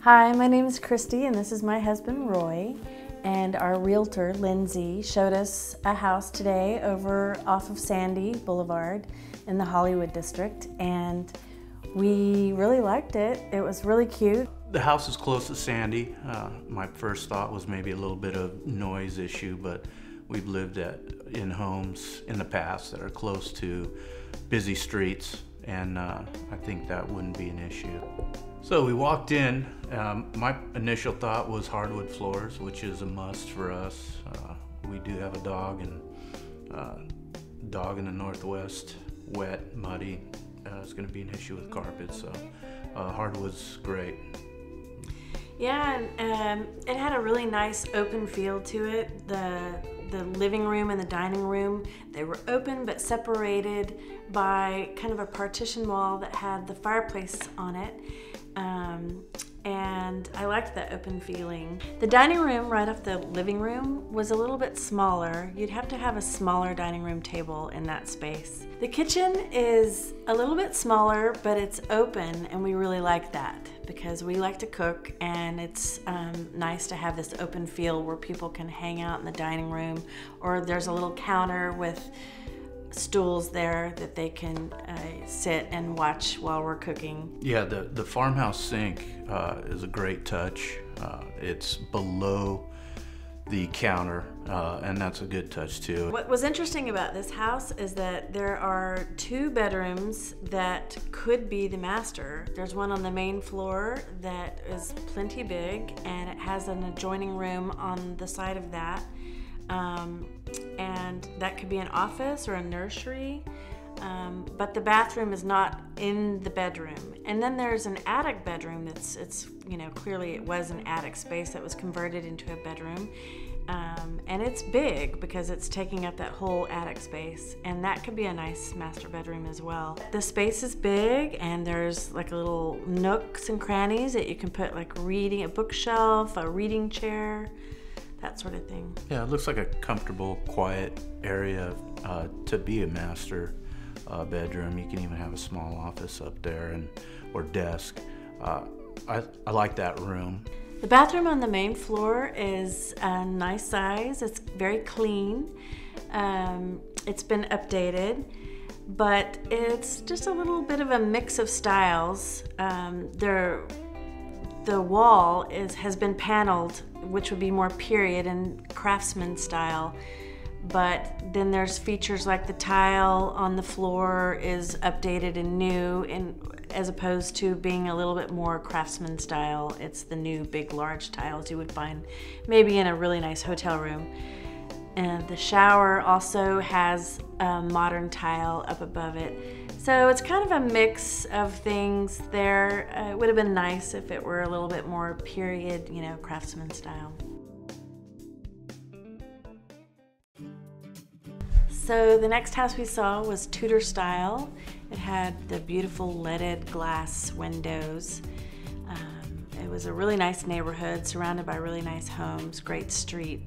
Hi, my name is Christy and this is my husband Roy, and our realtor Lindsay showed us a house today over off of Sandy Boulevard in the Hollywood district, and we really liked it. It was really cute. The house is close to Sandy. My first thought was maybe a little bit of noise issue, but we've lived in homes in the past that are close to busy streets, and I think that wouldn't be an issue. So we walked in. My initial thought was hardwood floors, which is a must for us. We do have a dog, and dog in the Northwest, wet, muddy. It's going to be an issue with carpet, so hardwood's great. Yeah, and it had a really nice open feel to it. The living room and the dining room, they were open but separated by kind of a partition wall that had the fireplace on it. And I liked that open feeling. The dining room right off the living room was a little bit smaller. You'd have to have a smaller dining room table in that space. The kitchen is a little bit smaller, but it's open, and we really like that because we like to cook, and it's nice to have this open feel where people can hang out in the dining room, or there's a little counter with stools there that they can sit and watch while we're cooking. Yeah, the farmhouse sink is a great touch. It's below the counter, and that's a good touch too. What was interesting about this house is that there are 2 bedrooms that could be the master. There's one on the main floor that is plenty big, and it has an adjoining room on the side of that. And that could be an office or a nursery, but the bathroom is not in the bedroom. And then there's an attic bedroom it's clearly it was an attic space that was converted into a bedroom, and it's big because it's taking up that whole attic space, and that could be a nice master bedroom as well. The space is big, and there's like a little nooks and crannies that you can put like a bookshelf, a reading chair, that sort of thing. Yeah, it looks like a comfortable, quiet area to be a master bedroom. You can even have a small office up there or desk. I like that room. The bathroom on the main floor is a nice size. It's very clean. It's been updated, but it's just a little bit of a mix of styles. The wall has been paneled, which would be more period and craftsman style, but then there's features like the tile on the floor is updated and new, and as opposed to being a little bit more craftsman style, it's the new big large tiles you would find maybe in a really nice hotel room. And the shower also has a modern tile up above it. So it's kind of a mix of things there. It would have been nice if it were a little bit more period, craftsman style. So the next house we saw was Tudor style. It had the beautiful leaded glass windows. It was a really nice neighborhood surrounded by really nice homes, great street.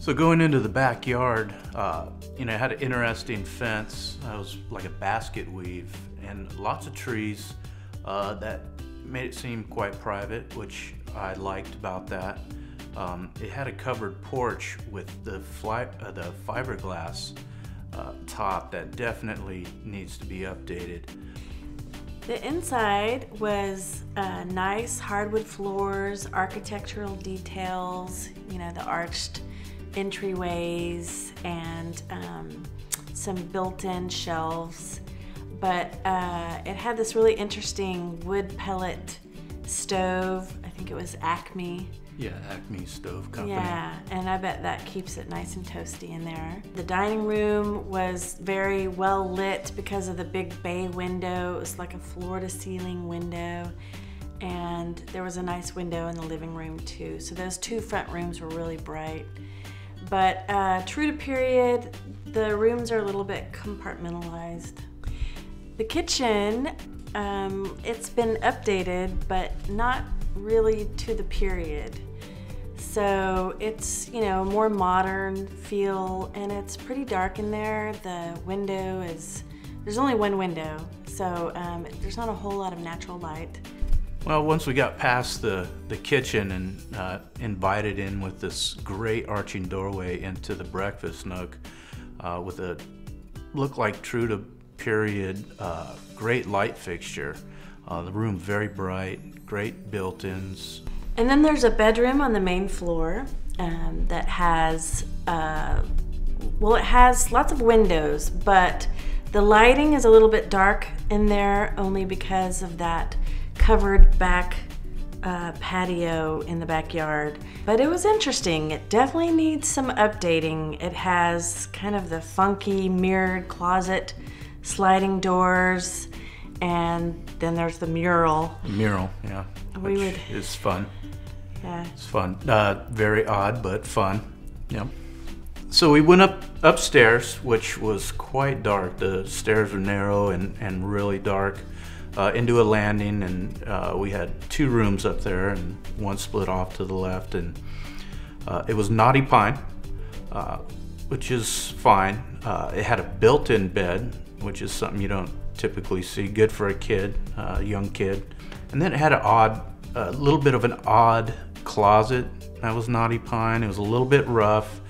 So going into the backyard, it had an interesting fence. It was like a basket weave, and lots of trees that made it seem quite private, which I liked about that. It had a covered porch with the fiberglass top that definitely needs to be updated. The inside was nice hardwood floors, architectural details, the arched entryways, and some built-in shelves, but it had this really interesting wood pellet stove. I think it was Acme. Yeah, Acme Stove Company. Yeah, and I bet that keeps it nice and toasty in there. The dining room was very well lit because of the big bay window. It was like a floor-to-ceiling window, and there was a nice window in the living room too. So those 2 front rooms were really bright. But true to period, the rooms are a little bit compartmentalized. The kitchen, it's been updated, but not really to the period. So it's, a more modern feel, and it's pretty dark in there. The window there's only one window, so there's not a whole lot of natural light. Well, once we got past the kitchen and invited in with this great arching doorway into the breakfast nook with a look like true to period great light fixture. The room very bright, great built-ins. And then there's a bedroom on the main floor that has, well, it has lots of windows, but the lighting is a little bit dark in there only because of that covered back patio in the backyard. But it was interesting. It definitely needs some updating. It has kind of the funky mirrored closet, sliding doors, and then there's the mural. Mural, yeah, which is fun. Yeah. It's fun. Very odd, but fun. Yeah. So we went upstairs, which was quite dark. The stairs were narrow and really dark. Into a landing, and we had 2 rooms up there, and one split off to the left, and it was knotty pine, which is fine. It had a built-in bed, which is something you don't typically see. Good for a kid, young kid. And then it had a little bit of an odd closet that was knotty pine. It was a little bit rough,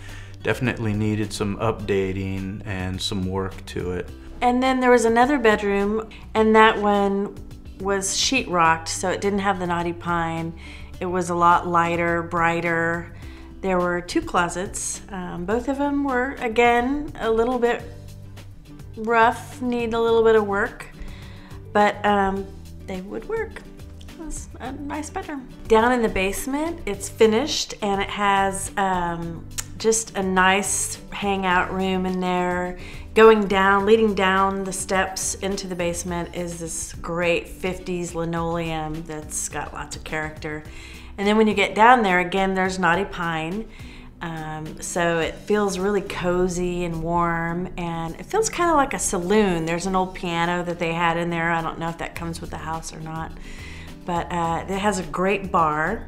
definitely needed some updating and some work to it. And then there was another bedroom, and that one was sheetrocked, so it didn't have the knotty pine. It was a lot lighter, brighter. There were 2 closets. Both of them were, again, a little bit rough, need a little bit of work, but they would work. It was a nice bedroom. Down in the basement, it's finished, and it has just a nice hangout room in there. Leading down the steps into the basement is this great 50s linoleum that's got lots of character. And then when you get down there, again, there's knotty pine. So it feels really cozy and warm, and it feels kind of like a saloon. There's an old piano that they had in there. I don't know if that comes with the house or not. But it has a great bar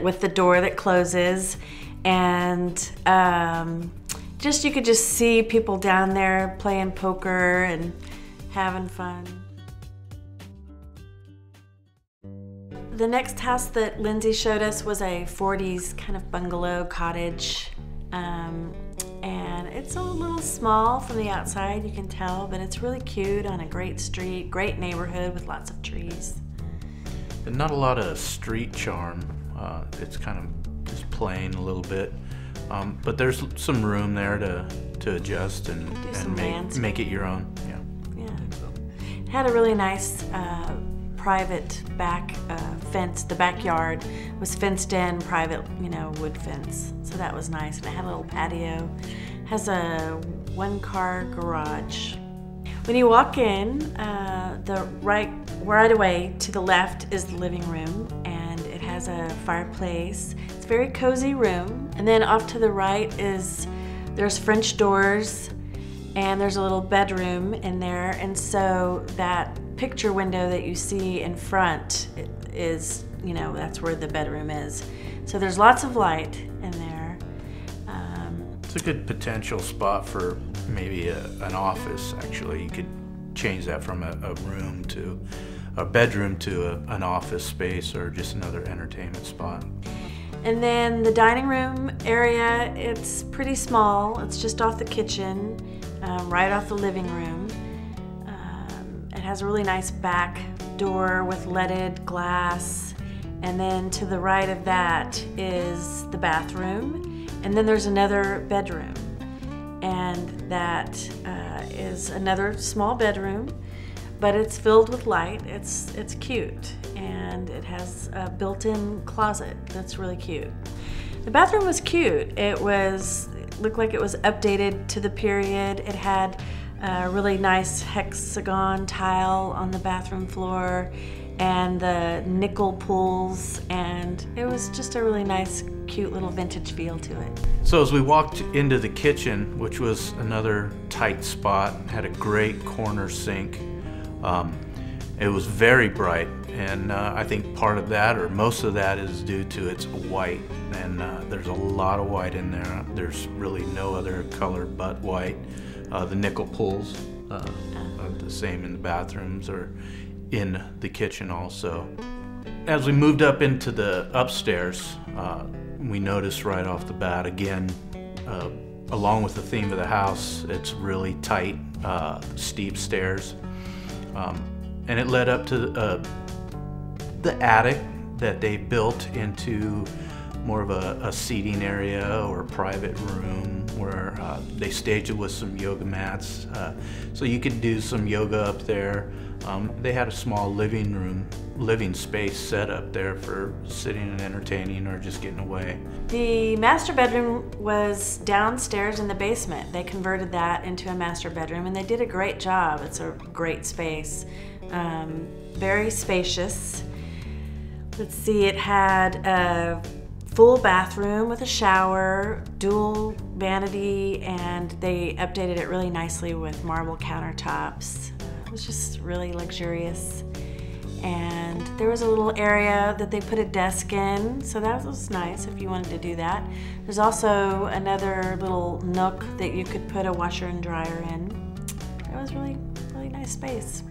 with the door that closes, and you could just see people down there playing poker and having fun. The next house that Lindsay showed us was a 40s kind of bungalow cottage. And it's a little small from the outside, you can tell, but it's really cute on a great street, great neighborhood with lots of trees. And not a lot of street charm. It's kind of just plain a little bit. But there's some room there to adjust and make it your own. Yeah. It had a really nice private back fence. The backyard was fenced in, private, wood fence. So that was nice. And it had a little patio. It has a 1-car garage. When you walk in, the right away to the left is the living room, and it has a fireplace. It's a very cozy room. And then off to the right there's French doors, and there's a little bedroom in there. And so that picture window that you see in front is, that's where the bedroom is. So there's lots of light in there. It's a good potential spot for maybe an office, actually. You could change that from a room to a bedroom to an office space, or just another entertainment spot. And then the dining room area, it's pretty small. It's just off the kitchen, right off the living room. It has a really nice back door with leaded glass. And then to the right of that is the bathroom. And then there's another bedroom. And that is another small bedroom, but it's filled with light. It's cute, and it has a built-in closet that's really cute. The bathroom was cute. It looked like it was updated to the period. It had a really nice hexagon tile on the bathroom floor and the nickel pools, and it was just a really nice, cute little vintage feel to it. So as we walked into the kitchen, which was another tight spot, had a great corner sink. It was very bright, and I think part of that, or most of that, is due to its white, and there's a lot of white in there. There's really no other color but white. The nickel pools, the same in the bathrooms, are in the kitchen also. As we moved up into the upstairs, we noticed right off the bat, again, along with the theme of the house, it's really tight, steep stairs. And it led up to the attic that they built into more of a seating area or a private room where they staged it with some yoga mats. So you could do some yoga up there. They had a small living space set up there for sitting and entertaining or just getting away. The master bedroom was downstairs in the basement. They converted that into a master bedroom and they did a great job. It's a great space. Very spacious. Let's see, it had a full bathroom with a shower, dual vanity, and they updated it really nicely with marble countertops. It was just really luxurious. And there was a little area that they put a desk in, so that was nice if you wanted to do that. There's also another little nook that you could put a washer and dryer in. It was really, really nice space.